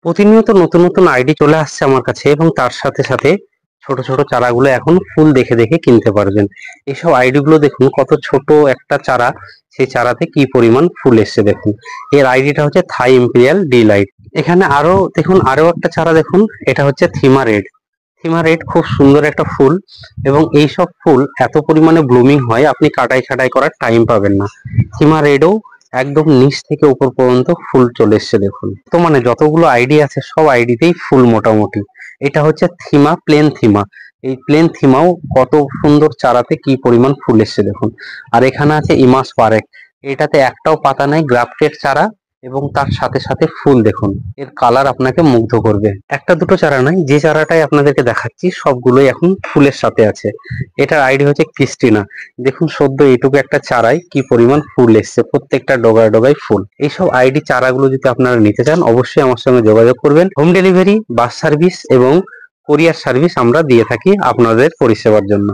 প্রতিনিয়ত নতুন নতুন আইডি চলে আসছে আমার কাছে এবং তার সাথে সাথে ছোট ছোট চারাগুলো এখন ফুল দেখে দেখে কিনতে পারবেন। এইসব আইডি গুলো দেখুন, কত ছোট একটা চারা, সেই চারাতে কি পরিমাণ ফুল এসছে দেখুন। এর আইডিটা হচ্ছে থাই ইম্পেরিয়াল ডিলাইট। এখানে আরো দেখুন, আরো একটা চারা দেখুন, এটা হচ্ছে থিমা রেড। থিমা রেড খুব সুন্দর একটা ফুল, এবং এইসব ফুল এত পরিমাণে ব্লুমিং হয় আপনি কাটাই ছাটাই করার টাইম পাবেন না। থিমা রেডও একদম নিচ থেকে উপর পর্যন্ত ফুল চলে এসছে দেখুন। তো মানে যতগুলো আইডি আছে সব আইডিতেই ফুল মোটামুটি। এটা হচ্ছে থিমা, প্লেন থিমা। এই প্লেন থিমাও কত সুন্দর চারাতে কি পরিমাণ ফুল এসছে দেখুন। আর এখানে আছে ইমাস পারেক। এটাতে একটাও পাতা নাই, গ্রাফটেড চারা, এবং তার সাথে সাথে ফুল দেখুন। এর কালার আপনাকে মুগ্ধ করবে। একটা দুটো চারা নয়, যে চারাটাই আপনাদেরকে দেখাচ্ছি সবগুলোই এখন ফুলের সাথে আছে। এটার আইডি হচ্ছে ক্রিস্টিনা। দেখুন সদ্য এইটুকু একটা চারায় কি পরিমাণ ফুল এসছে, প্রত্যেকটা ডগায় ডগায় ফুল। এইসব আইডি চারাগুলো যদি আপনারা নিতে চান অবশ্যই আমার সঙ্গে যোগাযোগ করবেন। হোম ডেলিভারি, বাস সার্ভিস এবং কোরিয়ার সার্ভিস আমরা দিয়ে থাকি আপনাদের পরিষেবার জন্য।